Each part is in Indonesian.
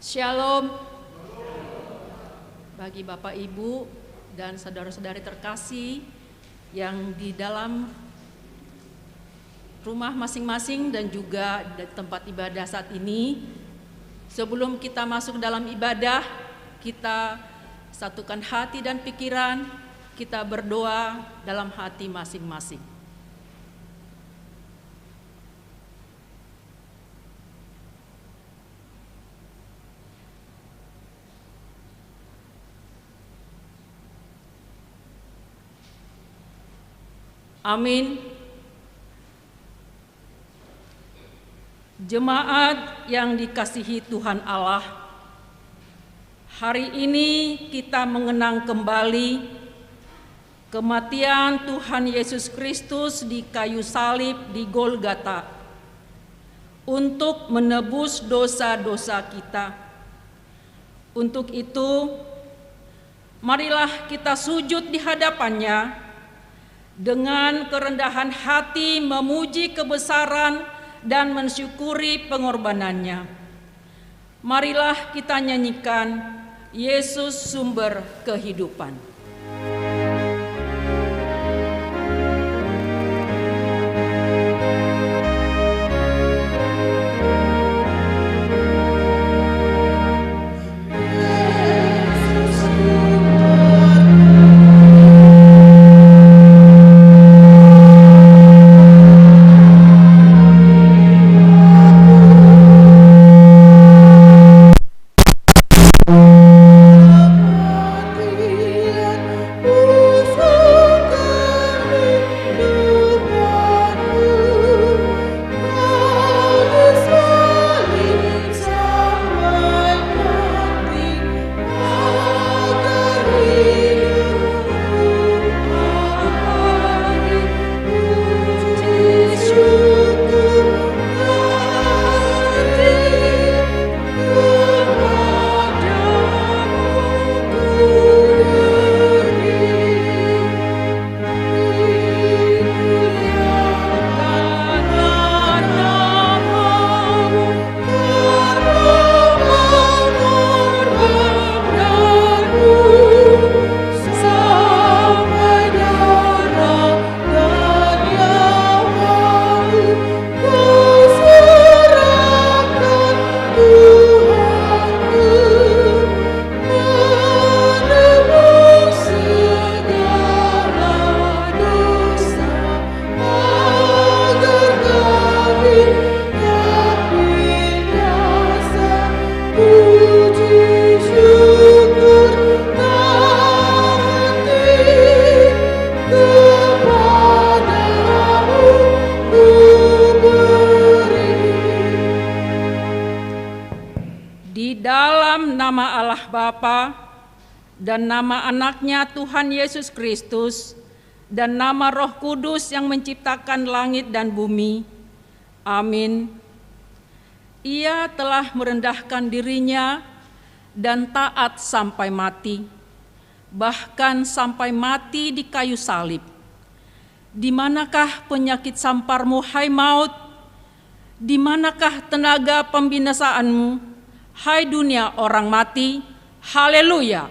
Shalom bagi Bapak Ibu dan saudara-saudari terkasih yang di dalam rumah masing-masing dan juga di tempat ibadah saat ini. Sebelum kita masuk dalam ibadah, kita satukan hati dan pikiran, kita berdoa dalam hati masing-masing. Amin. Jemaat yang dikasihi Tuhan Allah, hari ini kita mengenang kembali kematian Tuhan Yesus Kristus di kayu salib di Golgota untuk menebus dosa-dosa kita. Untuk itu, marilah kita sujud di hadapannya dengan kerendahan hati memuji kebesaran dan mensyukuri pengorbanannya. Marilah kita nyanyikan Yesus sumber kehidupan. Dan nama anaknya Tuhan Yesus Kristus, dan nama Roh Kudus yang menciptakan langit dan bumi. Amin. Ia telah merendahkan dirinya dan taat sampai mati, bahkan sampai mati di kayu salib. Di manakah penyakit samparmu, hai maut? Di manakah tenaga pembinasaanmu, hai dunia orang mati? Haleluya!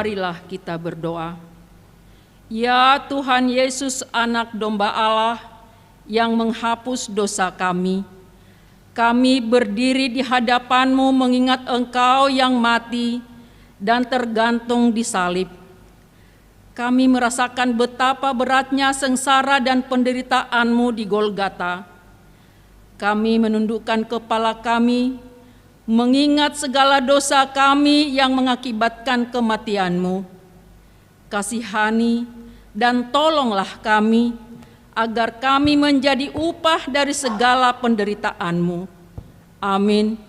Marilah kita berdoa. Ya Tuhan Yesus, anak domba Allah yang menghapus dosa kami berdiri di hadapan-Mu mengingat Engkau yang mati dan tergantung di salib. Kami merasakan betapa beratnya sengsara dan penderitaan-Mu di Golgota. Kami menundukkan kepala kami, mengingat segala dosa kami yang mengakibatkan kematian-Mu. Kasihani dan tolonglah kami, agar kami menjadi upah dari segala penderitaan-Mu. Amin. Amin.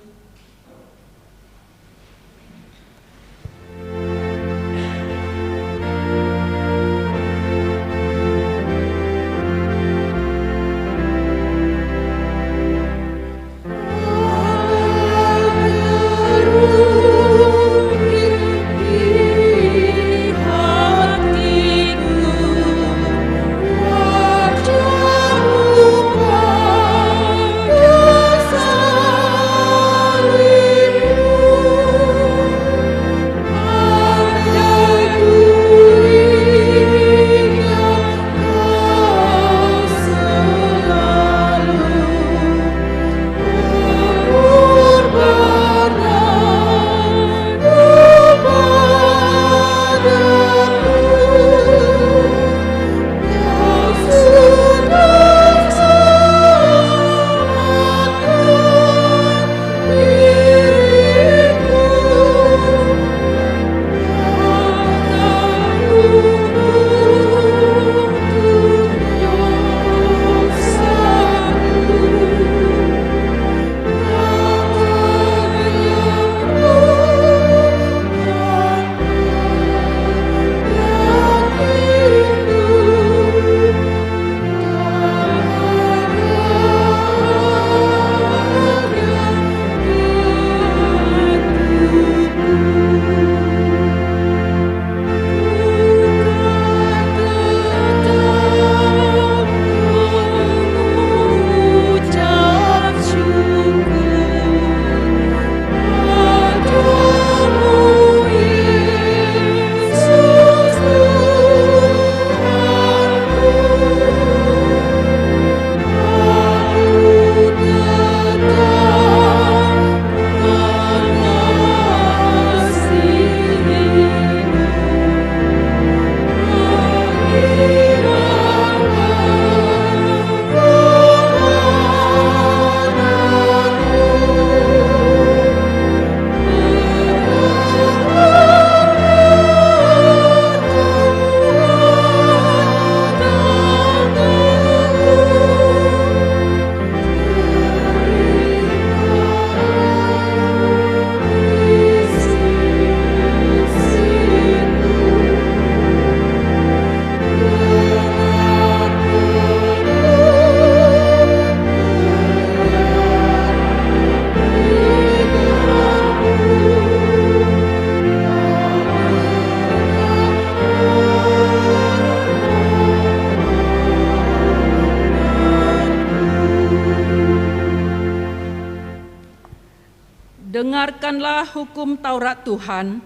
dengarkanlah hukum Taurat Tuhan,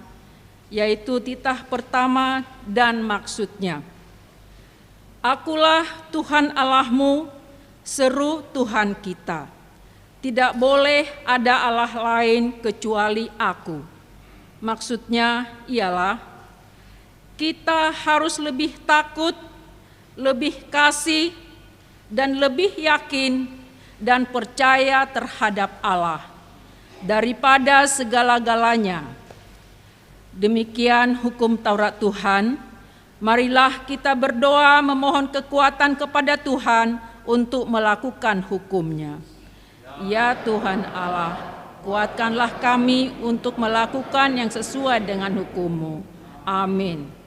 yaitu titah pertama dan maksudnya. Akulah Tuhan Allahmu, seru Tuhan kita. Tidak boleh ada Allah lain kecuali Aku. Maksudnya ialah kita harus lebih takut, lebih kasih, dan lebih yakin dan percaya terhadap Allah daripada segala-galanya. Demikian hukum Taurat Tuhan. Marilah kita berdoa memohon kekuatan kepada Tuhan untuk melakukan hukum-Nya. Ya Tuhan Allah, kuatkanlah kami untuk melakukan yang sesuai dengan hukum-Mu. Amin.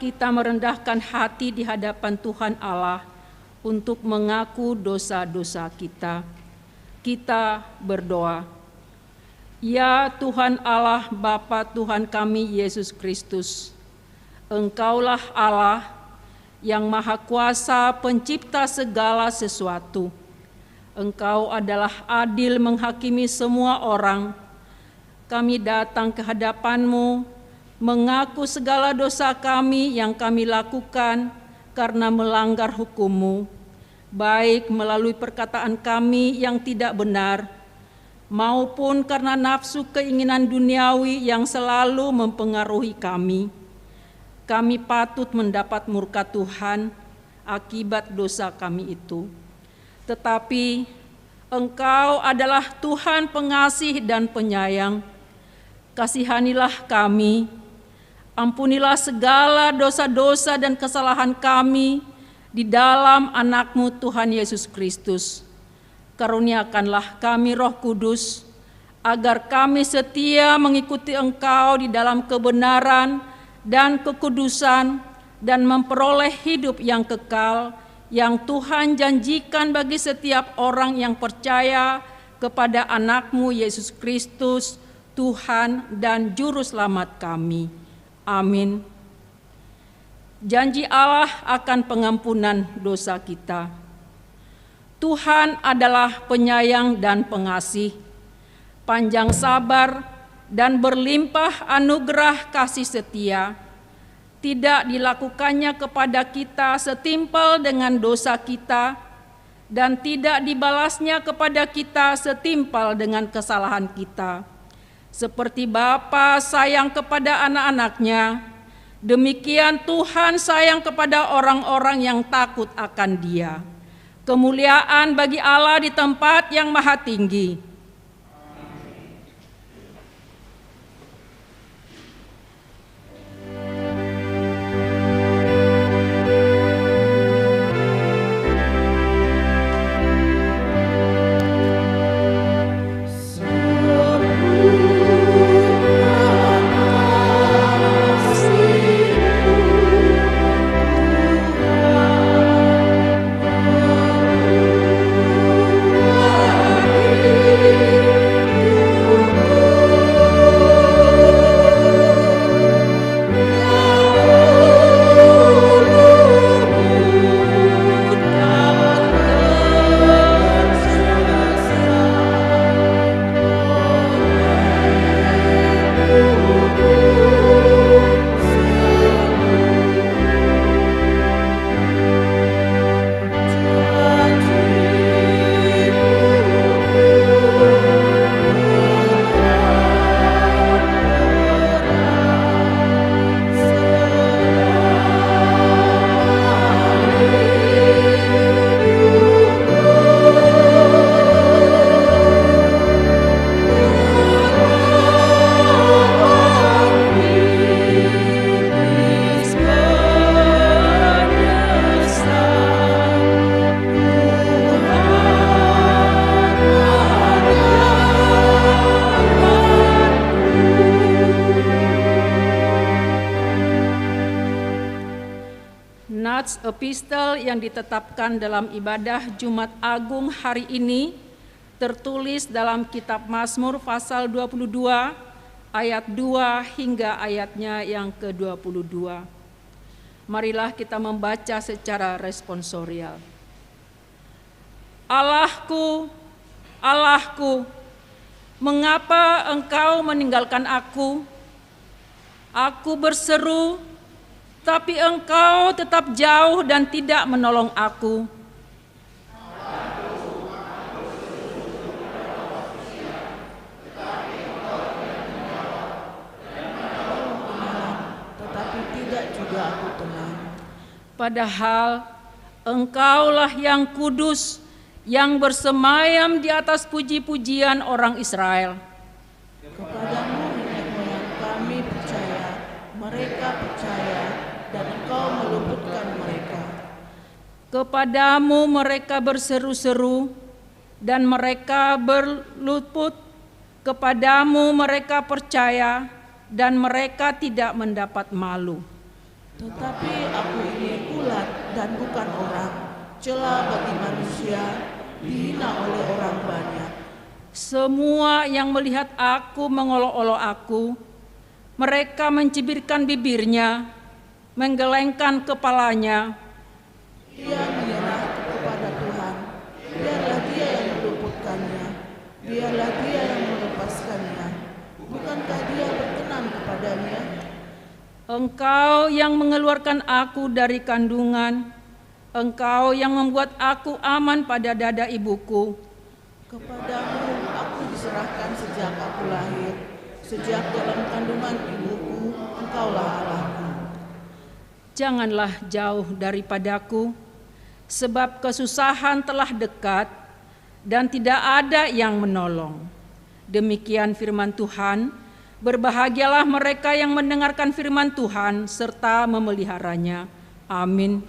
Kita merendahkan hati di hadapan Tuhan Allah untuk mengaku dosa-dosa kita. Kita berdoa. Ya Tuhan Allah Bapa Tuhan kami Yesus Kristus, Engkaulah Allah yang Maha Kuasa pencipta segala sesuatu. Engkau adalah adil menghakimi semua orang. Kami datang ke hadapan-Mu, mengaku segala dosa kami yang kami lakukan karena melanggar hukum-Mu, baik melalui perkataan kami yang tidak benar, maupun karena nafsu keinginan duniawi yang selalu mempengaruhi kami. Kami patut mendapat murka Tuhan akibat dosa kami itu. Tetapi Engkau adalah Tuhan pengasih dan penyayang. Kasihanilah kami. Ampunilah segala dosa-dosa dan kesalahan kami di dalam Anak-Mu Tuhan Yesus Kristus. Karuniakanlah kami Roh Kudus, agar kami setia mengikuti Engkau di dalam kebenaran dan kekudusan dan memperoleh hidup yang kekal yang Tuhan janjikan bagi setiap orang yang percaya kepada anak-Mu Yesus Kristus, Tuhan dan Juru Selamat kami. Amin. Janji Allah akan pengampunan dosa kita. Tuhan adalah penyayang dan pengasih, panjang sabar dan berlimpah anugerah kasih setia. Tidak dilakukannya kepada kita setimpal dengan dosa kita, dan tidak dibalasnya kepada kita setimpal dengan kesalahan kita. Seperti Bapa sayang kepada anak-anaknya, demikian Tuhan sayang kepada orang-orang yang takut akan Dia. Kemuliaan bagi Allah di tempat yang maha tinggi. Epistel yang ditetapkan dalam ibadah Jumat Agung hari ini tertulis dalam kitab Mazmur pasal 22 ayat 2 hingga ayatnya yang ke-22. Marilah kita membaca secara responsorial. Allahku, Allahku, mengapa Engkau meninggalkan aku? Aku berseru, tapi Engkau tetap jauh dan tidak menolong aku. Tetapi tidak juga aku tenang. Padahal Engkaulah yang kudus, yang bersemayam di atas puji-pujian orang Israel. Kepadamu nenek moyang kami percaya, mereka percaya, dan Engkau meluputkan mereka. Kepadamu mereka berseru-seru, dan mereka berluput. Kepadamu mereka percaya, dan mereka tidak mendapat malu. Tetapi aku ini ulat dan bukan orang, cela bagi manusia, dihina oleh orang banyak. Semua yang melihat aku mengolok-olok aku, mereka mencibirkan bibirnya, menggelengkan kepalanya. Ia menyerah kepada Tuhan, biarlah Dia yang meluputkannya, biarlah Dia yang melepaskannya. Bukankah Dia berkenan kepadanya? Engkau yang mengeluarkan aku dari kandungan, Engkau yang membuat aku aman pada dada ibuku. Kepadamu aku diserahkan sejak aku lahir, sejak dalam kandungan ibuku, Engkaulah Allahku. Janganlah jauh daripadaku, sebab kesusahan telah dekat dan tidak ada yang menolong. Demikian firman Tuhan. Berbahagialah mereka yang mendengarkan firman Tuhan serta memeliharanya. Amin.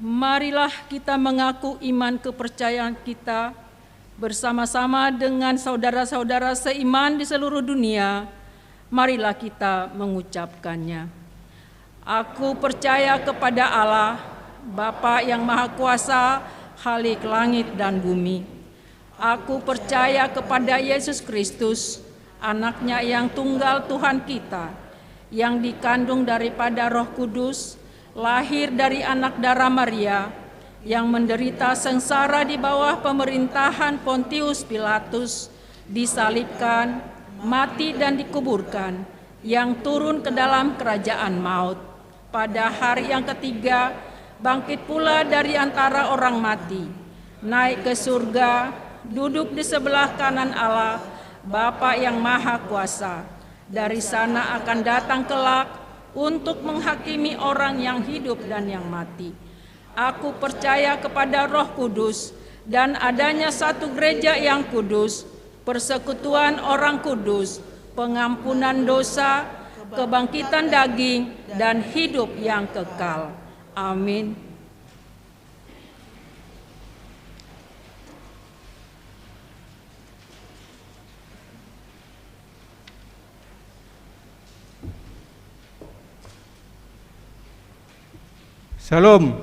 marilah kita mengaku iman kepercayaan kita bersama-sama dengan saudara-saudara seiman di seluruh dunia. Marilah kita mengucapkannya. Aku percaya kepada Allah, Bapa yang Maha Kuasa, Khalik langit dan bumi. Aku percaya kepada Yesus Kristus, Anaknya yang tunggal Tuhan kita, yang dikandung daripada Roh Kudus, lahir dari anak darah Maria, yang menderita sengsara di bawah pemerintahan Pontius Pilatus, disalibkan, mati dan dikuburkan, yang turun ke dalam kerajaan maut. Pada hari yang ketiga, bangkit pula dari antara orang mati, naik ke surga, duduk di sebelah kanan Allah, Bapa yang Maha Kuasa. Dari sana akan datang kelak untuk menghakimi orang yang hidup dan yang mati. Aku percaya kepada Roh Kudus dan adanya satu gereja yang kudus, persekutuan orang kudus, pengampunan dosa, kebangkitan daging, dan hidup yang kekal. Amin. Salam.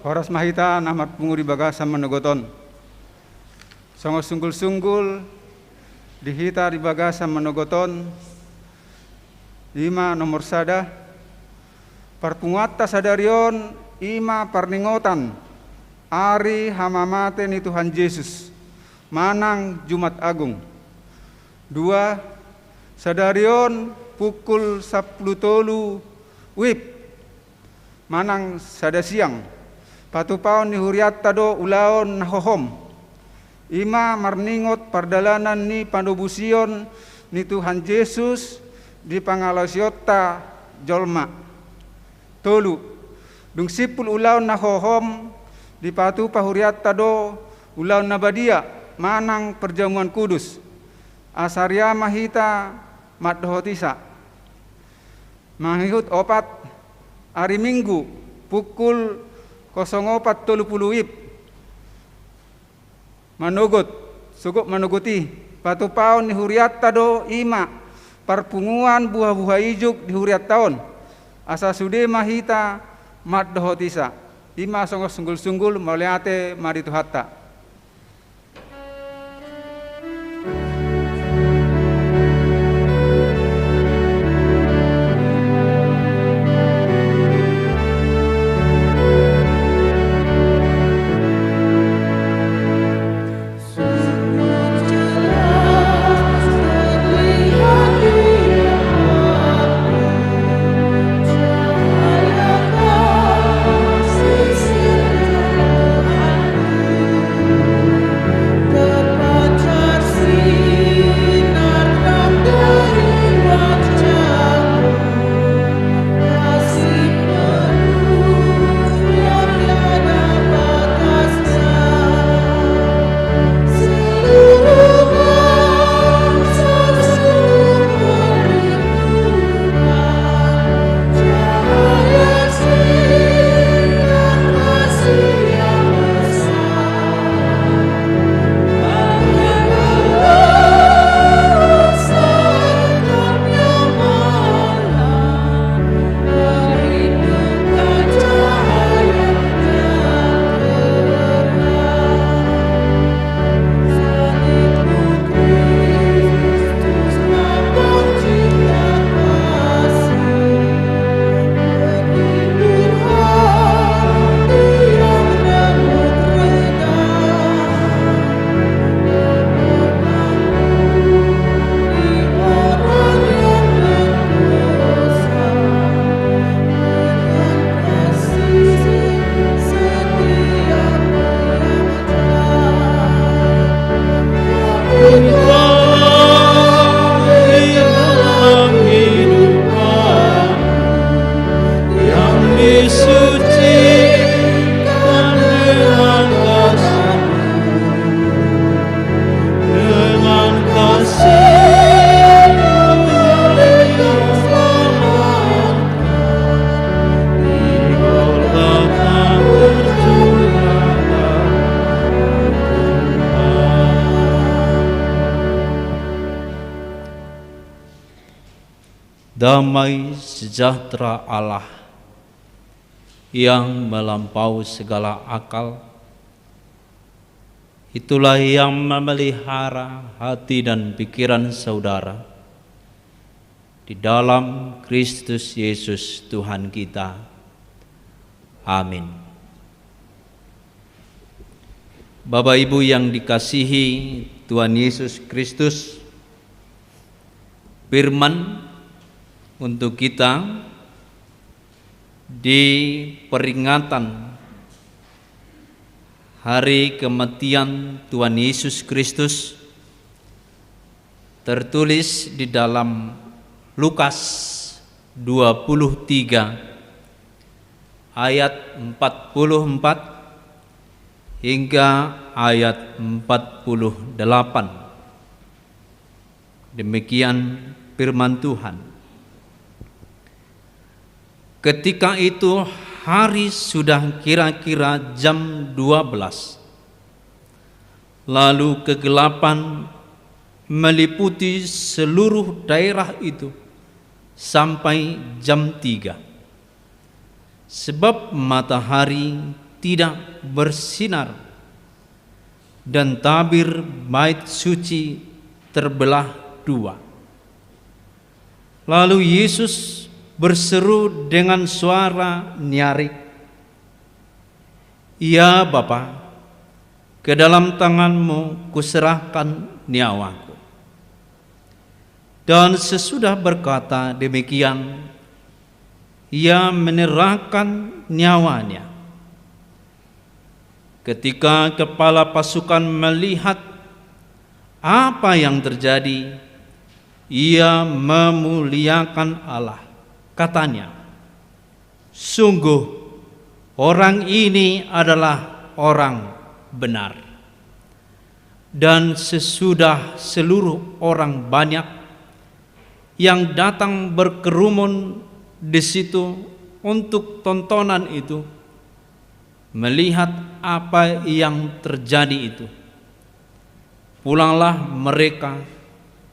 Horas mahita namat punguri bagasa menogoton. Songo sunggul-sunggul dihita di bagasa menogoton. 5 nomor sada. Parpungatta sadarion 5 parningotan. Ari hamamate ni Tuhan Yesus. Manang Jumat Agung. 2 sadarion pukul 10 wib. Manang sada siang, patupaon ni huriat tado ulaon nahohom. 5 marningot pardalanan ni pandobusion ni Tuhan Yesus di pangalasiota jolma. 3 dung 10 ulaon nahohom di patupa huriat tado ulaon nabadia manang perjamuan kudus. Asaria mahita madhotisa. Mahihut 4 hari Minggu pukul 04.30 wib manugot sugup manuguti patupaon ni huriat tado 5 parpunguan buah-buah ijuk di huriat tahun asa sude mahita maddohotisa 5 songos sunggul-sunggul mauliate maritu hatta. damai sejahtera Allah yang melampaui segala akal, itulah yang memelihara hati dan pikiran saudara di dalam Kristus Yesus Tuhan kita. Amin. Bapak Ibu yang dikasihi Tuhan Yesus Kristus, firman untuk kita di peringatan hari kematian Tuhan Yesus Kristus tertulis di dalam Lukas 23 ayat 44 hingga ayat 48. Demikian firman Tuhan. Ketika itu hari sudah kira-kira jam 12. Lalu kegelapan meliputi seluruh daerah itu sampai jam 3. Sebab matahari tidak bersinar dan tabir bait suci terbelah 2. Lalu Yesus berseru dengan suara nyaring, "Ya Bapa, ke dalam tangan-Mu kuserahkan nyawaku." Dan sesudah berkata demikian, Ia menyerahkan nyawanya. Ketika kepala pasukan melihat apa yang terjadi, ia memuliakan Allah. Katanya, "Sungguh orang ini adalah orang benar." Dan sesudah seluruh orang banyak yang datang berkerumun di situ untuk tontonan itu, melihat apa yang terjadi itu, pulanglah mereka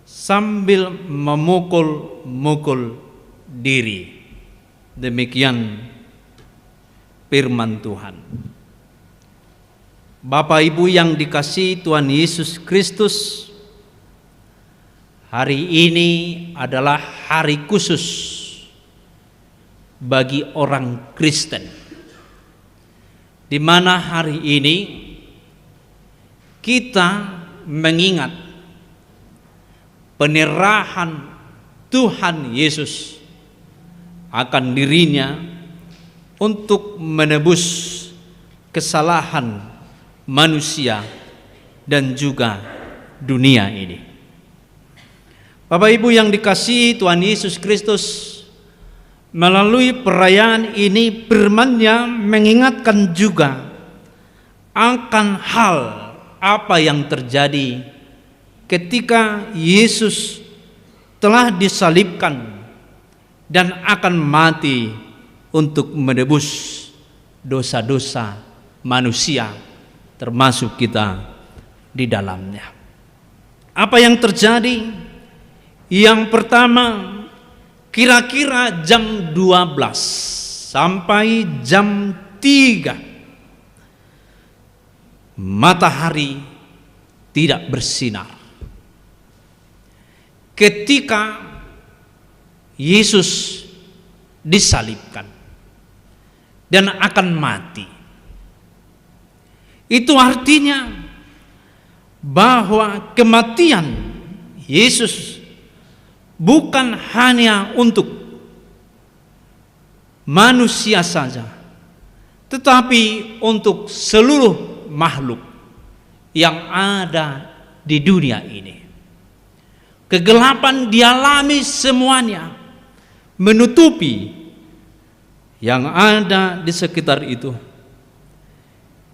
sambil memukul-mukul diri. Demikian firman Tuhan. Bapak Ibu yang dikasihi Tuhan Yesus Kristus, hari ini adalah hari khusus bagi orang Kristen, di mana hari ini kita mengingat penyerahan Tuhan Yesus akan dirinya untuk menebus kesalahan manusia dan juga dunia ini. Bapak Ibu yang dikasihi Tuhan Yesus Kristus, melalui perayaan ini firman-Nya mengingatkan juga akan hal apa yang terjadi ketika Yesus telah disalibkan dan akan mati untuk menebus dosa-dosa manusia, termasuk kita di dalamnya. Apa yang terjadi? Yang pertama, kira-kira jam 12 sampai jam 3 matahari tidak bersinar. Ketika Yesus disalibkan dan akan mati, itu artinya bahwa kematian Yesus bukan hanya untuk manusia saja, tetapi untuk seluruh makhluk yang ada di dunia ini. Kegelapan dialami semuanya, menutupi yang ada di sekitar itu.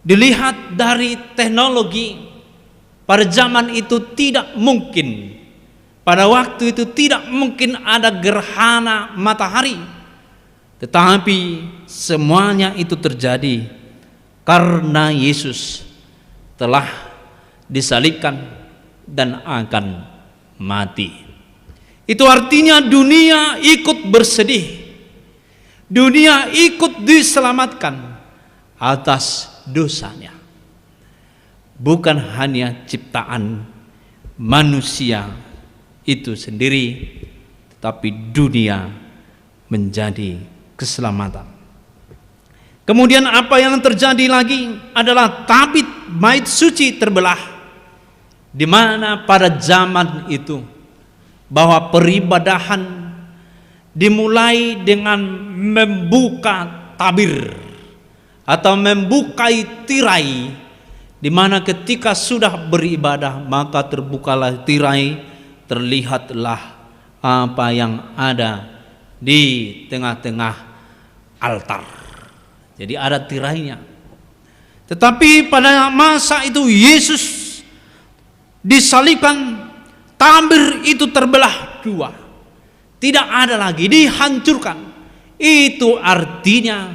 Dilihat dari teknologi, pada zaman itu tidak mungkin, pada waktu itu tidak mungkin ada gerhana matahari. Tetapi semuanya itu terjadi karena Yesus telah disalibkan dan akan mati. Itu artinya dunia ikut bersedih. Dunia ikut diselamatkan atas dosanya. Bukan hanya ciptaan manusia itu sendiri, tetapi dunia menjadi keselamatan. Kemudian apa yang terjadi lagi adalah tabit bait suci terbelah, di mana pada zaman itu bahwa peribadahan dimulai dengan membuka tabir atau membukai tirai, di mana ketika sudah beribadah maka terbukalah tirai, terlihatlah apa yang ada di tengah-tengah altar. Jadi ada tirainya. Tetapi pada masa itu Yesus disalibkan, tabir itu terbelah dua. Tidak ada lagi, dihancurkan. Itu artinya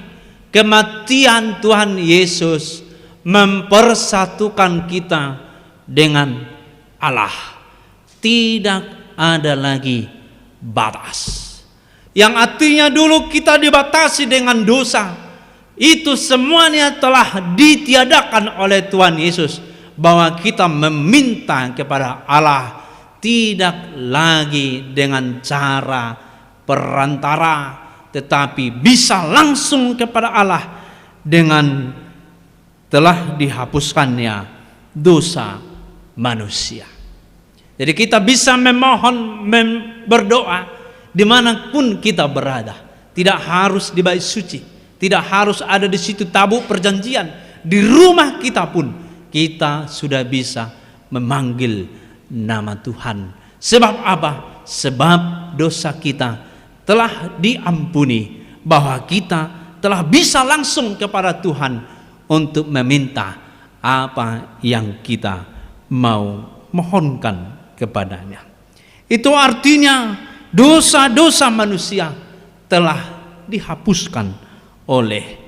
kematian Tuhan Yesus mempersatukan kita dengan Allah. Tidak ada lagi batas. Yang artinya dulu kita dibatasi dengan dosa, itu semuanya telah ditiadakan oleh Tuhan Yesus, bahwa kita meminta kepada Allah tidak lagi dengan cara perantara, tetapi bisa langsung kepada Allah dengan telah dihapuskannya dosa manusia. Jadi kita bisa memohon, berdoa dimanapun kita berada. Tidak harus di bait suci, tidak harus ada di situ tabut perjanjian. Di rumah kita pun kita sudah bisa memanggil nama Tuhan. Sebab apa? Sebab dosa kita telah diampuni, bahwa kita telah bisa langsung kepada Tuhan untuk meminta apa yang kita mau mohonkan kepadanya. Itu artinya dosa-dosa manusia telah dihapuskan oleh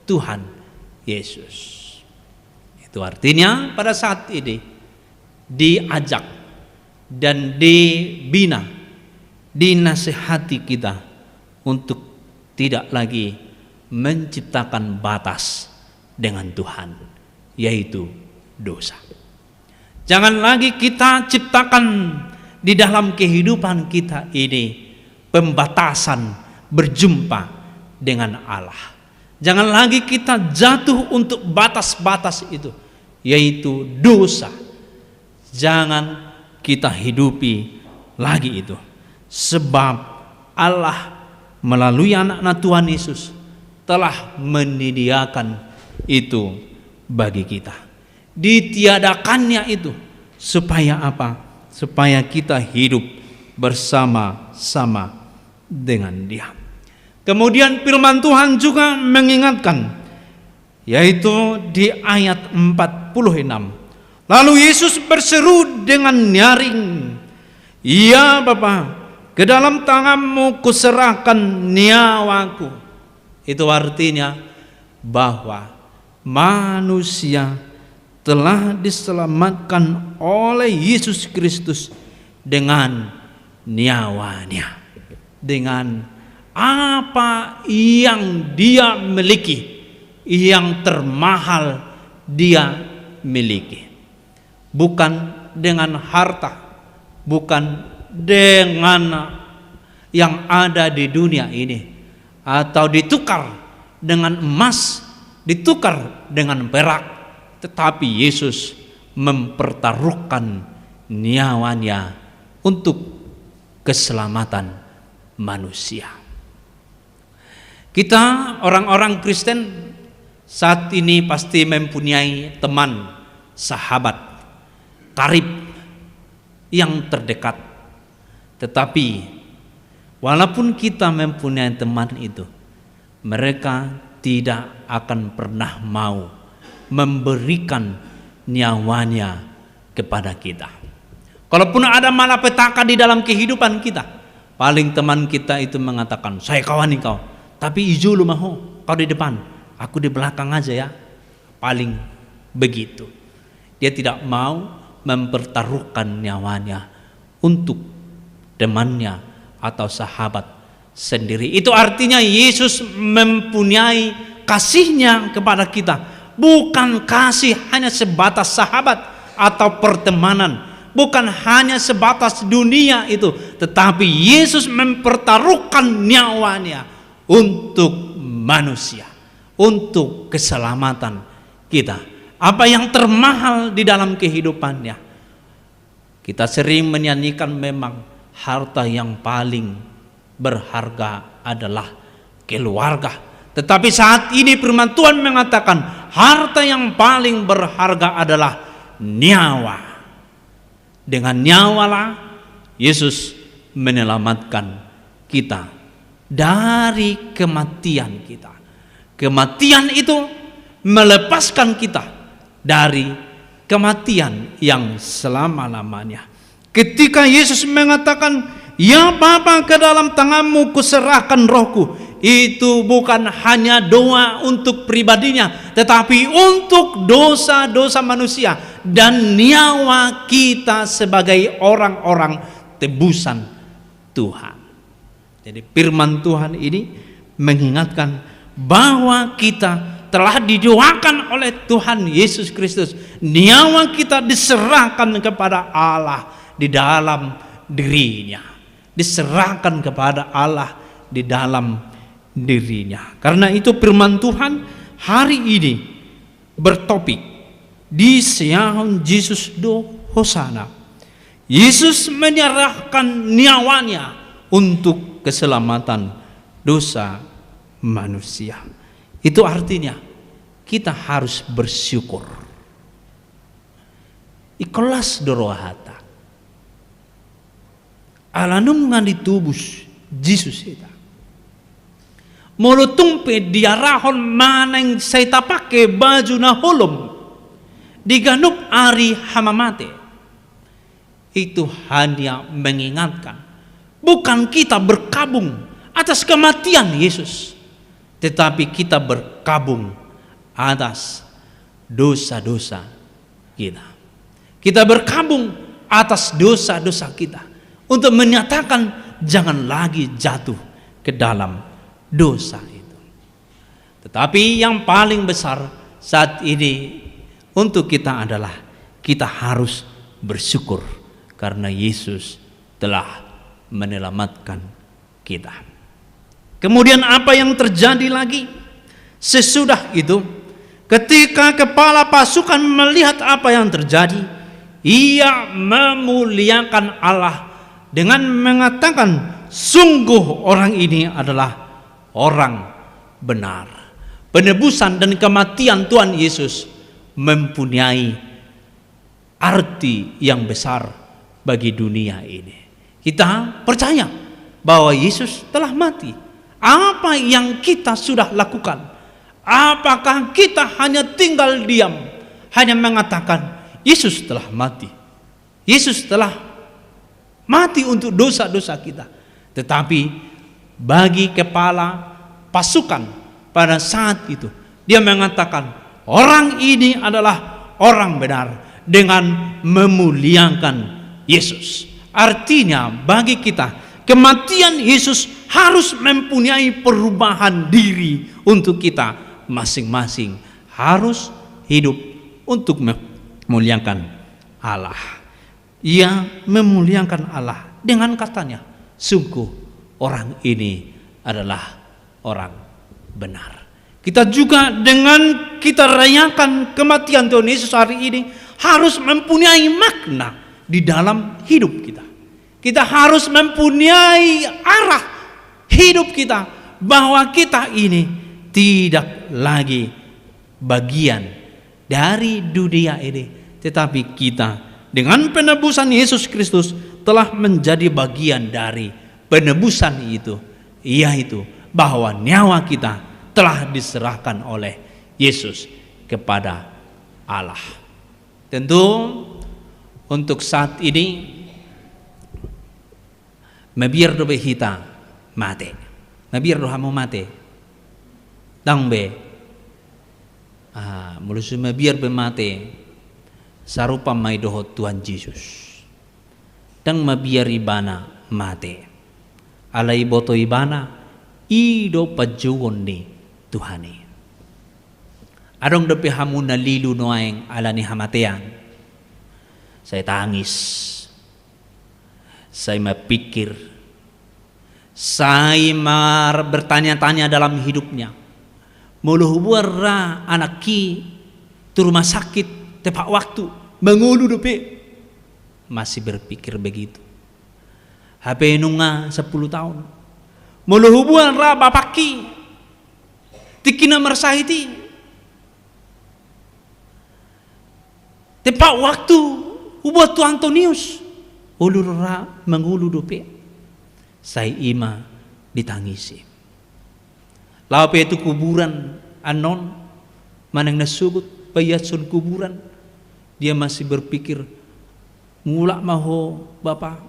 Tuhan Yesus. Itu artinya pada saat ini diajak dan dibina, dinasihati kita untuk tidak lagi menciptakan batas dengan Tuhan, yaitu dosa. Jangan lagi kita ciptakan di dalam kehidupan kita ini pembatasan berjumpa dengan Allah. Jangan lagi kita jatuh untuk batas-batas itu, yaitu dosa. Jangan kita hidupi lagi itu, sebab Allah melalui anak-anak Tuhan Yesus telah menyediakan itu bagi kita. Ditiadakannya itu supaya apa? Supaya kita hidup bersama-sama dengan Dia. Kemudian firman Tuhan juga mengingatkan, yaitu di ayat 46. Lalu Yesus berseru dengan nyaring, "Ya Bapa, ke dalam tanganmu kuserahkan nyawaku." Itu artinya bahwa manusia telah diselamatkan oleh Yesus Kristus dengan nyawanya, dengan apa yang Dia miliki, yang termahal Dia miliki. Bukan dengan harta, bukan dengan yang ada di dunia ini, atau ditukar dengan emas, ditukar dengan perak, tetapi Yesus mempertaruhkan nyawanya untuk keselamatan manusia. Kita orang-orang Kristen saat ini pasti mempunyai teman, sahabat, karib yang terdekat. Tetapi walaupun kita mempunyai teman itu, mereka tidak akan pernah mau memberikan nyawanya kepada kita. Kalaupun ada malapetaka di dalam kehidupan kita, paling teman kita itu mengatakan, "Saya kawan kau, tapi ijo lu maho, kau di depan, aku di belakang aja ya." Paling begitu. Dia tidak mau mempertaruhkan nyawanya untuk temannya atau sahabat sendiri. Itu artinya Yesus mempunyai kasihnya kepada kita, bukan kasih hanya sebatas sahabat atau pertemanan, bukan hanya sebatas dunia itu, tetapi Yesus mempertaruhkan nyawanya untuk manusia, untuk keselamatan kita. Apa yang termahal di dalam kehidupannya. Kita sering menyanyikan memang harta yang paling berharga adalah keluarga. Tetapi saat ini firman Tuhan mengatakan harta yang paling berharga adalah nyawa. Dengan nyawalah Yesus menyelamatkan kita dari kematian kita. Kematian itu melepaskan kita dari kematian yang selama-lamanya. Ketika Yesus mengatakan, "Ya Bapa, ke dalam tanganmu kuserahkan rohku," itu bukan hanya doa untuk pribadinya, tetapi untuk dosa-dosa manusia dan nyawa kita sebagai orang-orang tebusan Tuhan. Jadi firman Tuhan ini mengingatkan bahwa kita telah didoakan oleh Tuhan Yesus Kristus. Nyawa kita diserahkan kepada Allah di dalam dirinya. Diserahkan kepada Allah di dalam dirinya. Karena itu firman Tuhan hari ini bertopik di Sion Yesus do Hosana. Yesus menyerahkan nyawanya untuk keselamatan dosa manusia. Itu artinya kita harus bersyukur. Ikhlas dorohata. Alanung ngan ditubus Yesus kita. Mulutumpe diarahon maneng saya pakai baju na holom diganup ari hamamate. Itu hanya mengingatkan, bukan kita berkabung atas kematian Yesus, tetapi kita berkabung atas dosa-dosa kita. Kita berkabung atas dosa-dosa kita untuk menyatakan jangan lagi jatuh ke dalam dosa itu. Tetapi yang paling besar saat ini untuk kita adalah kita harus bersyukur karena Yesus telah menyelamatkan kita. Kemudian apa yang terjadi lagi? Sesudah itu, ketika kepala pasukan melihat apa yang terjadi, ia memuliakan Allah dengan mengatakan, sungguh orang ini adalah orang benar. Penebusan dan kematian Tuhan Yesus mempunyai arti yang besar bagi dunia ini. Kita percaya bahwa Yesus telah mati. Apa yang kita sudah lakukan? Apakah kita hanya tinggal diam, hanya mengatakan Yesus telah mati, Yesus telah mati untuk dosa-dosa kita? Tetapi bagi kepala pasukan pada saat itu, dia mengatakan orang ini adalah orang benar dengan memuliakan Yesus. Artinya bagi kita, kematian Yesus harus mempunyai perubahan diri untuk kita masing-masing. Harus hidup untuk memuliakan Allah. Ia memuliakan Allah dengan katanya, sungguh orang ini adalah orang benar. Kita juga dengan kita rayakan kematian Tuhan Yesus hari ini harus mempunyai makna di dalam hidup kita. Kita harus mempunyai arah hidup kita, bahwa kita ini tidak lagi bagian dari dunia ini, tetapi kita dengan penebusan Yesus Kristus telah menjadi bagian dari penebusan itu, yaitu bahwa nyawa kita telah diserahkan oleh Yesus kepada Allah. Tentu untuk saat ini mabiar do hita mate, mabiar do hamo mate, tang be, mulus mabiar be mate, sarupa may dohot Tuhan Yesus, tang mabiar ibana mate. Alai boto ibana ido pajugon ni Tuhani. Adong depi hamun na lilu noaeng ala ni hamatean. Saya tangis. Saya mapikir. Saya bertanya-tanya dalam hidupnya. Muluh buara anak ki tu rumah sakit tepat waktu mengulu depi. Masih berpikir begitu. HP nunga 10 tahun. Muluh buara bapak ki tikina mersahiti. Tepat waktu ubuat tu Antonius ulurra mengulu dope. Saya ima ditangisi. Lape itu kuburan anon manang nasugut payatsun kuburan. Dia masih berpikir mulak maho Bapak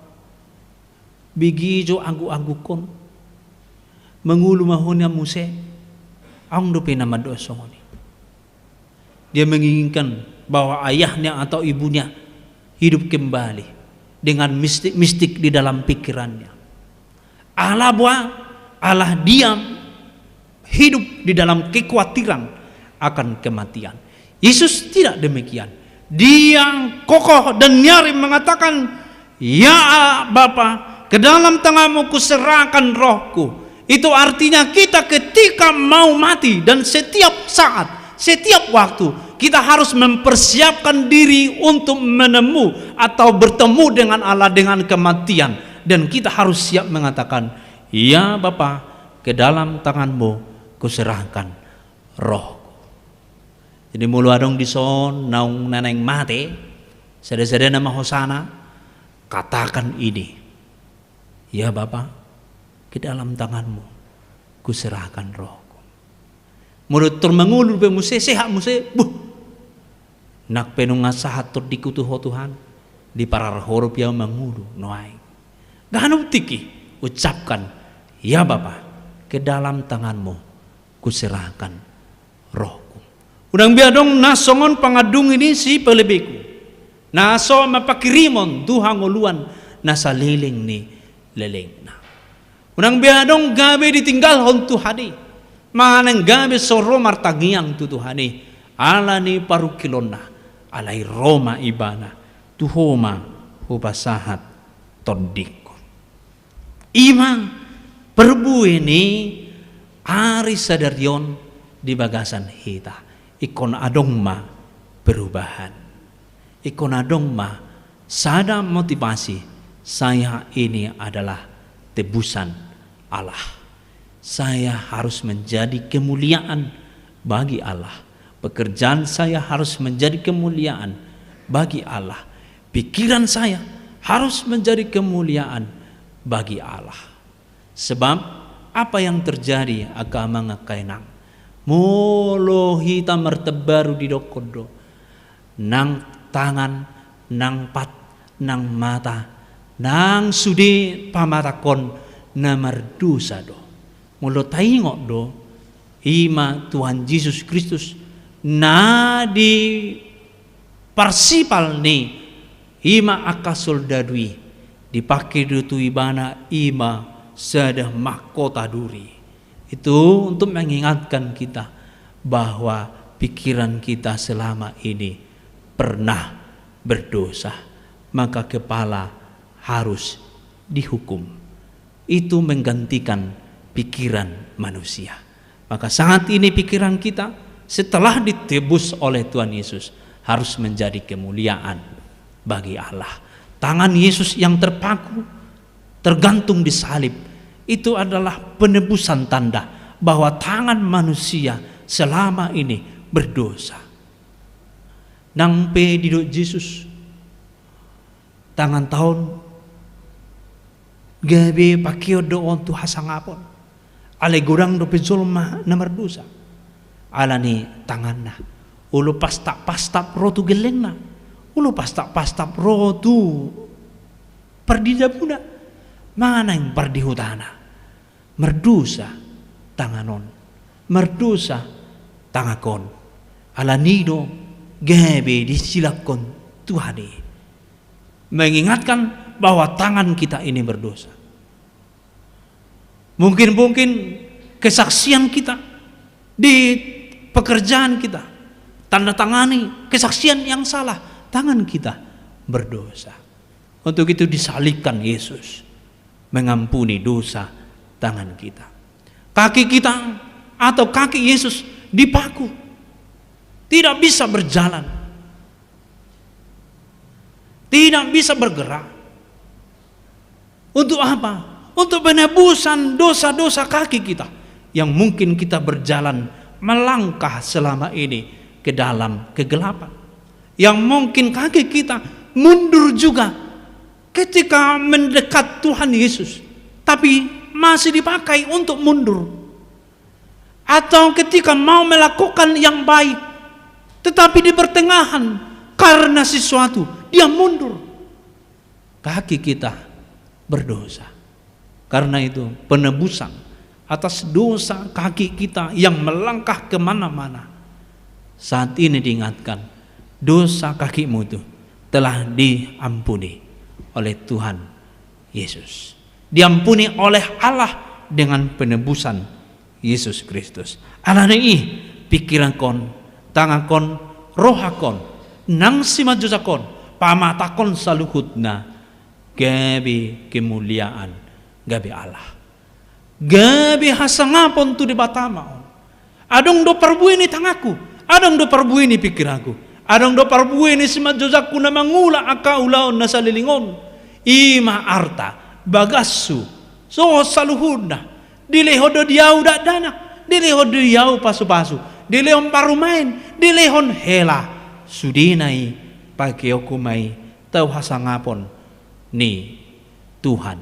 bigijo anggu-anggukon mengulu mahonya muse ang dope nama dosoni. Dia menginginkan bahwa ayahnya atau ibunya hidup kembali dengan mistik-mistik di dalam pikirannya. Allah diam hidup di dalam kekhawatiran akan kematian. Yesus tidak demikian. Dia kokoh dan nyaring mengatakan, "Ya Bapa, ke dalam tanganmu kuserahkan rohku." Itu artinya kita ketika mau mati dan setiap saat, setiap waktu kita harus mempersiapkan diri untuk menemu atau bertemu dengan Allah dengan kematian. Dan kita harus siap mengatakan, "Ya Bapa, ke dalam tanganmu kuserahkan rohku." Jadi mulu adong dison naung naneng mate, sada-sada nama hosana, katakan ini, "Ya Bapa, ke dalam tanganmu kuserahkan rohku." Mulut termengulur bemuse sehat muse, nak penunga sahat terdikutu ho Tuhan di parar horob yang mengulu noai. Ganu tiki ucapkan, "Ya Bapa, ke dalam tanganmu kuserahkan rohku." Udang biadong nasongon pangadung ini si pelebeku. Naso mapakirimon Tuhan nguluan nasa liling ni leleng na. Udang biadong gabe ditinggal hon Tuhani. Manang gabe soro martagiang tu Tuhani. Ala ni parukilona. Alai Roma ibana. Tuhoma hubasahat tondiko. Ima perbu ini ari sadarion di bagasan hita. Ikon adong ma perubahan. Ikon adong ma sada motivasi. Saya ini adalah tebusan Allah. Saya harus menjadi kemuliaan bagi Allah. Pekerjaan saya harus menjadi kemuliaan bagi Allah. Pikiran saya harus menjadi kemuliaan bagi Allah. Sebab apa yang terjadi agama ngakainang molo hita mertebaru di dokodo nang tangan nang pat nang mata nang sudi pamatakon na mardusa do molo taingok do ima Tuhan Yesus Kristus na di parsipal ni ima akasul dadui dipakai dutu ibana ima sadah mahkota duri. Itu untuk mengingatkan kita bahwa pikiran kita selama ini pernah berdosa, maka kepala harus dihukum. Itu menggantikan pikiran manusia. Maka saat ini pikiran kita setelah ditebus oleh Tuhan Yesus harus menjadi kemuliaan bagi Allah. Tangan Yesus yang terpaku tergantung di salib itu adalah penebusan tanda bahwa tangan manusia selama ini berdosa. Nang pe didok Yesus tangan tahun gabe pakio doon tu hasangapon ale gurang do pejolma na berdosa alani tanganna ulu pastap rotu gelengna ulu pastap rotu perdidabuna mana yang perdihutana merdusa tanganon merdusa tangakon ala nido gabe disilakon Tuhani mengingatkan bahwa tangan kita ini berdosa. Mungkin kesaksian kita di pekerjaan kita, tanda tangani kesaksian yang salah, tangan kita berdosa. Untuk itu disalibkan Yesus, mengampuni dosa tangan kita. Kaki kita atau kaki Yesus dipaku, tidak bisa berjalan, tidak bisa bergerak. Untuk apa? Untuk penebusan dosa-dosa kaki kita yang mungkin kita berjalan melangkah selama ini ke dalam kegelapan, yang mungkin kaki kita mundur juga ketika mendekat Tuhan Yesus, tapi masih dipakai untuk mundur. Atau ketika mau melakukan yang baik, tetapi di pertengahan karena sesuatu dia mundur, kaki kita berdosa. Karena itu penebusan atas dosa kaki kita yang melangkah kemana-mana, saat ini diingatkan, dosa kakimu itu telah diampuni oleh Tuhan Yesus, diampuni oleh Allah dengan penebusan Yesus Kristus. Alani pikiran kon, tangan kon, rohakon, nang simajujakon, pamatakon saluhutna, gabi kemuliaan, gabi Allah, gabi hasangapon tu di batama. Adong do perbuini tangaku, adong do perbuini pikiranku, adong do perbuini simajujakku na mangula akaulaon na salilingon, ima arta bagasu so saluhudna dilehodo diau dak danak, dilehodo diau pasu-pasu, dilehon parumain, dilehon hela sudinai pakiokumai tau hasangapon ni Tuhan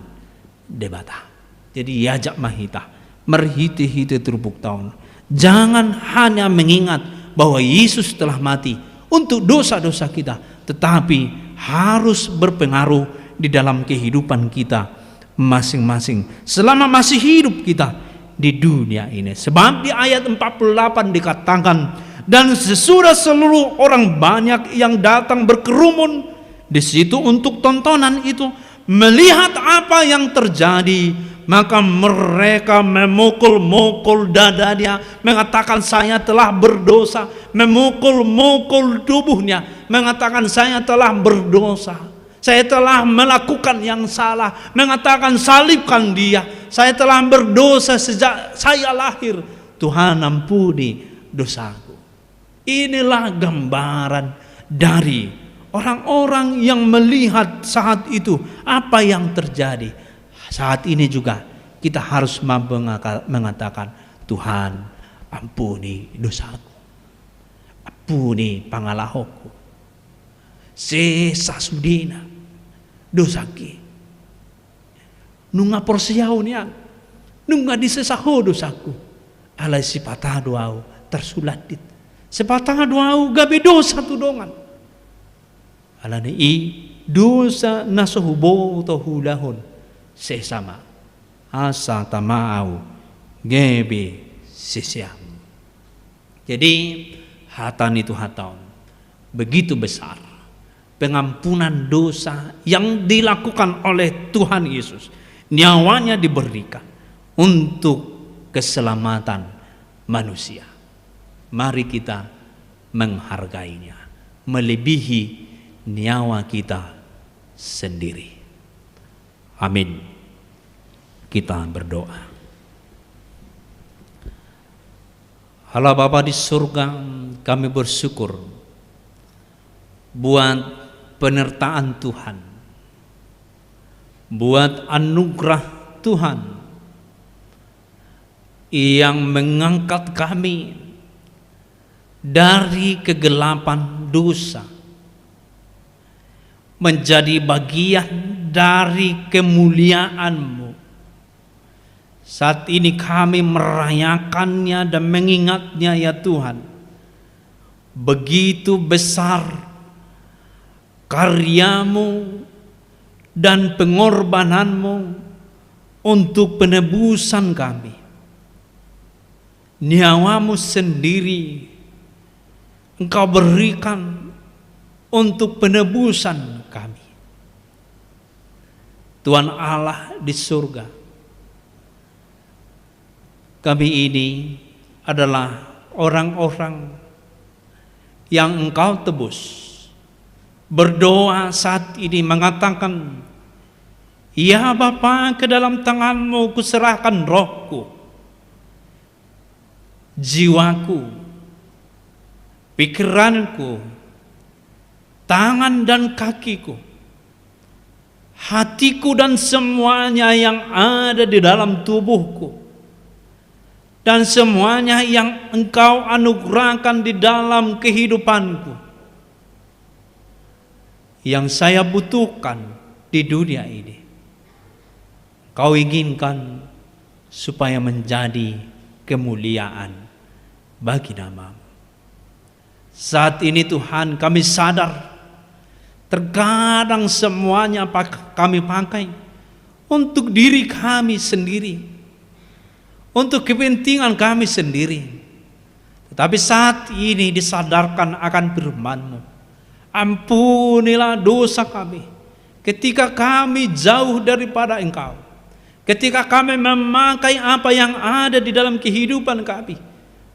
debata. Jadi yajak mahita merhiti-hiti terbuk tahun, jangan hanya mengingat bahwa Yesus telah mati untuk dosa-dosa kita, tetapi harus berpengaruh di dalam kehidupan kita masing-masing selama masih hidup kita di dunia ini. Sebab di ayat 48 dikatakan, dan sesudah seluruh orang banyak yang datang berkerumun di situ untuk tontonan itu, melihat apa yang terjadi, maka mereka memukul-mukul dadanya, mengatakan saya telah berdosa, memukul-mukul tubuhnya, mengatakan saya telah berdosa, saya telah melakukan yang salah, mengatakan salibkan dia, saya telah berdosa sejak saya lahir, Tuhan ampuni dosaku. Inilah gambaran dari orang-orang yang melihat saat itu apa yang terjadi. Saat ini juga kita harus mampu mengatakan, Tuhan ampuni dosaku, ampuni pangalahoku, sesa sudina dosaki, nunga porsiau niang, nunga disesaho dosaku, alai sipatah doau tersulatit, sepatah doau gabe dosa tudongan, alani i dosa nasohubo tohulahon sesama asa tamau gebe sesiam. Jadi hatan itu hataun begitu besar pengampunan dosa yang dilakukan oleh Tuhan Yesus, nyawanya diberikan untuk keselamatan manusia. Mari kita menghargainya melebihi nyawa kita sendiri. Amin. Kita berdoa. Allah Bapa di surga, kami bersyukur buat penyertaan Tuhan, buat anugerah Tuhan yang mengangkat kami dari kegelapan dosa menjadi bagian dari kemuliaan-Mu. Saat ini kami merayakannya dan mengingatnya ya Tuhan. Begitu besar karya-Mu dan pengorbanan-Mu untuk penebusan kami. Nyawa-Mu sendiri Engkau berikan untuk penebusan kami. Tuhan Allah di surga. Kami ini adalah orang-orang yang Engkau tebus. Berdoa saat ini mengatakan, ya Bapa, ke dalam tangan-Mu kuserahkan rohku, jiwaku, pikiranku, tangan dan kakiku, hatiku dan semuanya yang ada di dalam tubuhku, dan semuanya yang Engkau anugerahkan di dalam kehidupanku, yang saya butuhkan di dunia ini. Kau inginkan supaya menjadi kemuliaan bagi nama-Mu. Saat ini Tuhan, kami sadar terkadang semuanya kami pakai untuk diri kami sendiri, untuk kepentingan kami sendiri. Tetapi saat ini disadarkan akan firman-Mu. Ampunilah dosa kami ketika kami jauh daripada Engkau, ketika kami memakai apa yang ada di dalam kehidupan kami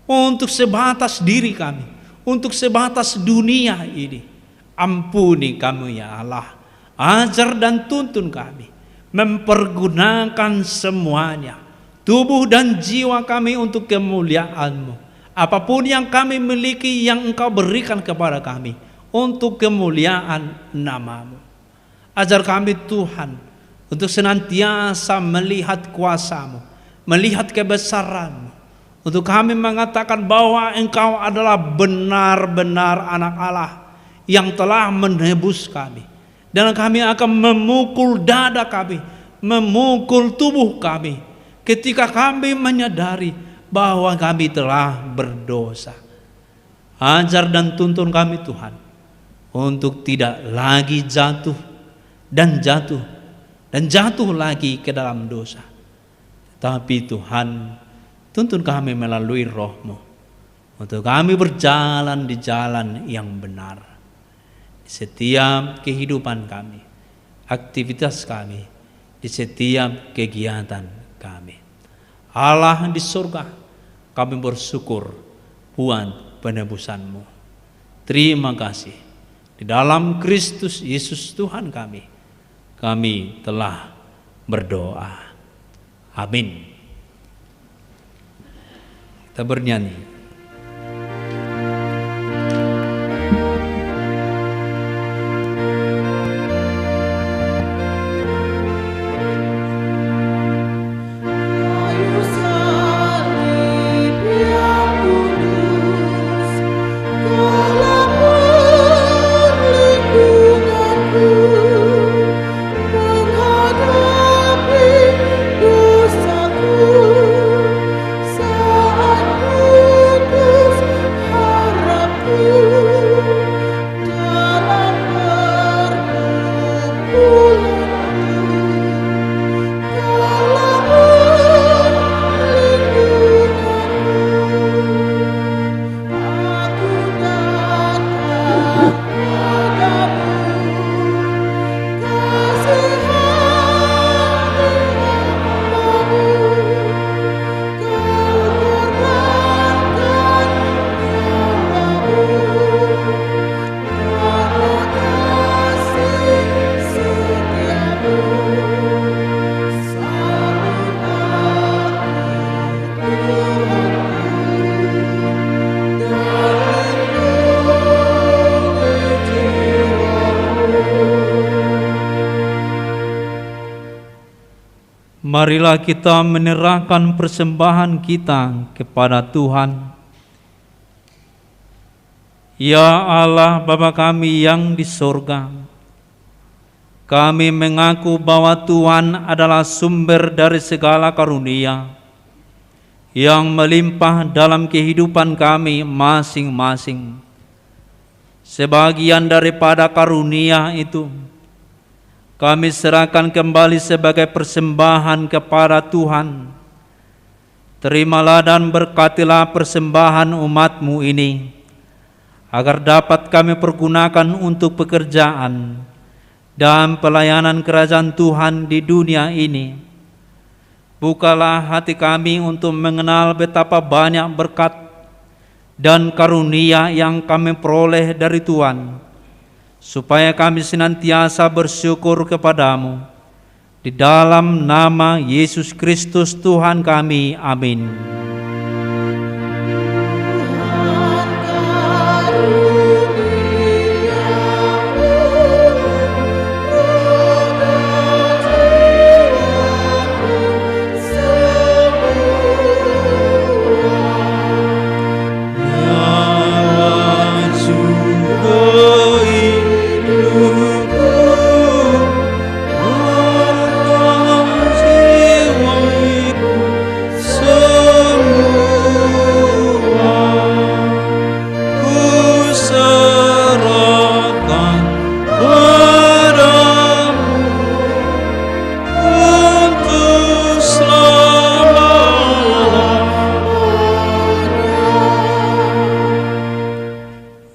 untuk sebatas diri kami, untuk sebatas dunia ini. Ampuni kami ya Allah. Ajar dan tuntun kami mempergunakan semuanya, tubuh dan jiwa kami untuk kemuliaan-Mu. Apapun yang kami miliki, yang Engkau berikan kepada kami untuk kemuliaan nama-Mu. Ajar kami Tuhan untuk senantiasa melihat kuasa-Mu, melihat kebesaran-Mu, untuk kami mengatakan bahwa Engkau adalah benar-benar anak Allah yang telah menebus kami, dan kami akan memukul dada kami, memukul tubuh kami ketika kami menyadari bahwa kami telah berdosa. Ajar dan tuntun kami Tuhan untuk tidak lagi jatuh dan jatuh lagi ke dalam dosa. Tapi Tuhan, tuntun kami melalui Roh-Mu untuk kami berjalan di jalan yang benar. Di setiap kehidupan kami, aktivitas kami, di setiap kegiatan kami. Allah di surga, kami bersyukur buat penebusan-Mu. Terima kasih. Di dalam Kristus Yesus Tuhan kami telah berdoa. Amin. Kita bernyanyi. Marilah kita menyerahkan persembahan kita kepada Tuhan. Ya Allah Bapa kami yang di sorga, kami mengaku bahwa Tuhan adalah sumber dari segala karunia yang melimpah dalam kehidupan kami masing-masing. Sebagian daripada karunia itu kami serahkan kembali sebagai persembahan kepada Tuhan. Terimalah dan berkatilah persembahan umat-Mu ini, agar dapat kami pergunakan untuk pekerjaan dan pelayanan kerajaan Tuhan di dunia ini. Bukalah hati kami untuk mengenal betapa banyak berkat dan karunia yang kami peroleh dari Tuhan, supaya kami senantiasa bersyukur kepadamu. Di dalam nama Yesus Kristus Tuhan kami, amin.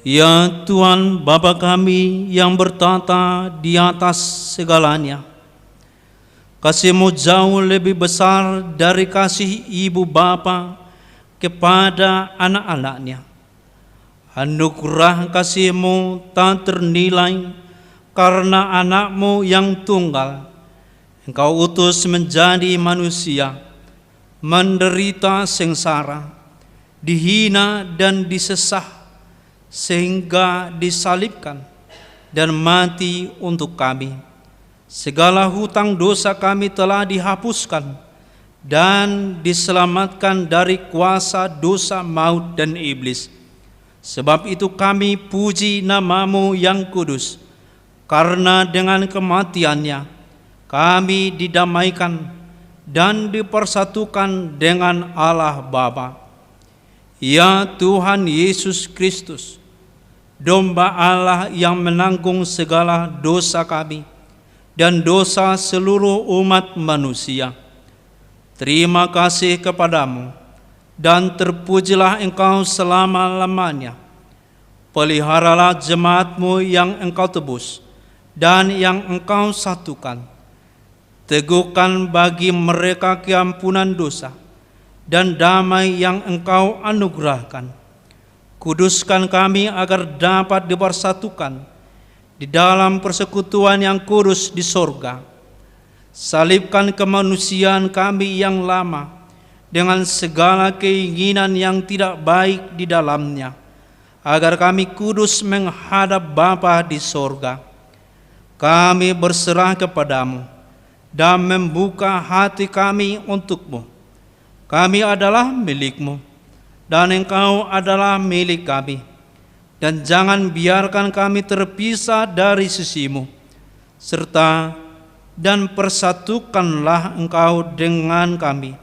Ya Tuhan Bapa kami yang bertata di atas segalanya, kasih-Mu jauh lebih besar dari kasih ibu bapa kepada anak-anaknya. Anugerah kasih-Mu tak ternilai karena anak-Mu yang tunggal Engkau utus menjadi manusia, menderita sengsara, dihina dan disesah, sehingga disalibkan dan mati untuk kami. Segala hutang dosa kami telah dihapuskan dan diselamatkan dari kuasa dosa, maut, dan iblis. Sebab itu kami puji nama-Mu yang kudus, karena dengan kematiannya kami didamaikan dan dipersatukan dengan Allah Bapa. Ya Tuhan Yesus Kristus, domba Allah yang menanggung segala dosa kami dan dosa seluruh umat manusia, terima kasih kepadamu dan terpujilah Engkau selama-lamanya. Peliharalah jemaat-Mu yang Engkau tebus dan yang Engkau satukan. Teguhkan bagi mereka keampunan dosa dan damai yang Engkau anugerahkan. Kuduskan kami agar dapat dipersatukan di dalam persekutuan yang kudus di sorga. Salibkan kemanusiaan kami yang lama dengan segala keinginan yang tidak baik di dalamnya, agar kami kudus menghadap Bapa di sorga. Kami berserah kepadamu dan membuka hati kami untuk-Mu. Kami adalah milik-Mu, dan Engkau adalah milik kami. Dan jangan biarkan kami terpisah dari sisi-Mu, serta dan persatukanlah Engkau dengan kami.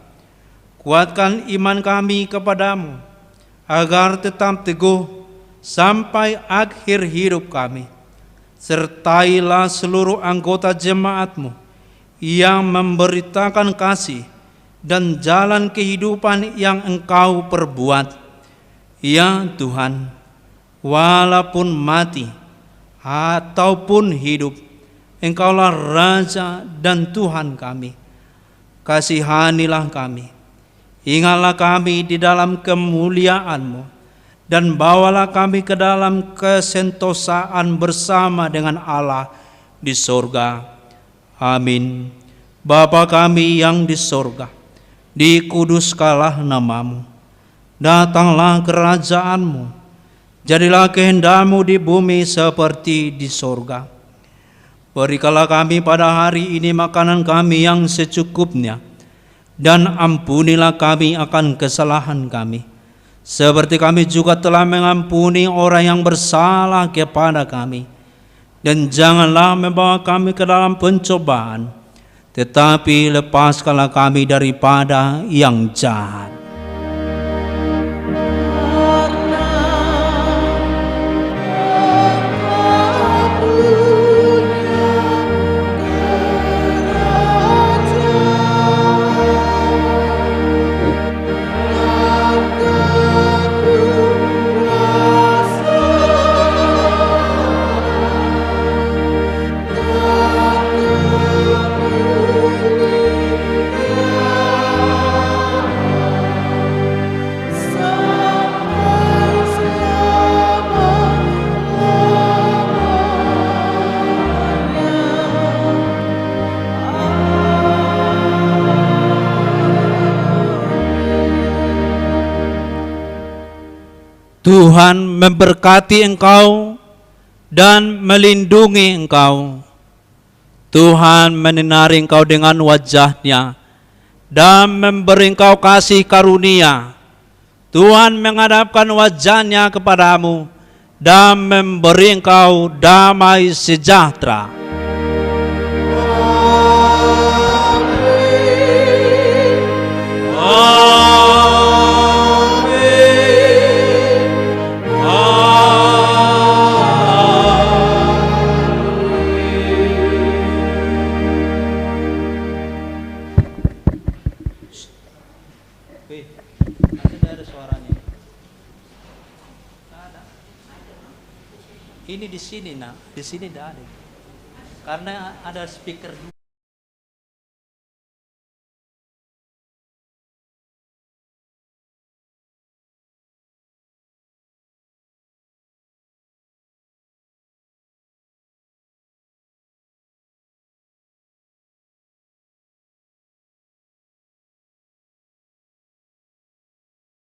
Kuatkan iman kami kepadamu, agar tetap teguh sampai akhir hidup kami. Sertailah seluruh anggota jemaat-Mu yang memberitakan kasih dan jalan kehidupan yang Engkau perbuat. Ya Tuhan, walaupun mati ataupun hidup, Engkaulah Raja dan Tuhan kami. Kasihanilah kami, ingatlah kami di dalam kemuliaan-Mu, dan bawalah kami ke dalam kesentosaan bersama dengan Allah di sorga. Amin. Bapa kami yang di sorga, dikuduskanlah nama-Mu. Datanglah kerajaan-Mu. Jadilah kehendak-Mu di bumi seperti di sorga. Berikanlah kami pada hari ini makanan kami yang secukupnya, dan ampunilah kami akan kesalahan kami, seperti kami juga telah mengampuni orang yang bersalah kepada kami. Dan janganlah membawa kami ke dalam pencobaan, tetapi lepaskanlah kami daripada yang jahat. Tuhan memberkati engkau dan melindungi engkau. Tuhan menyinari engkau dengan wajah-Nya dan memberi engkau kasih karunia. Tuhan menghadapkan wajah-Nya kepadamu dan memberi engkau damai sejahtera. Ini di sini, nak. Di sini tidak ada. Karena ada speaker.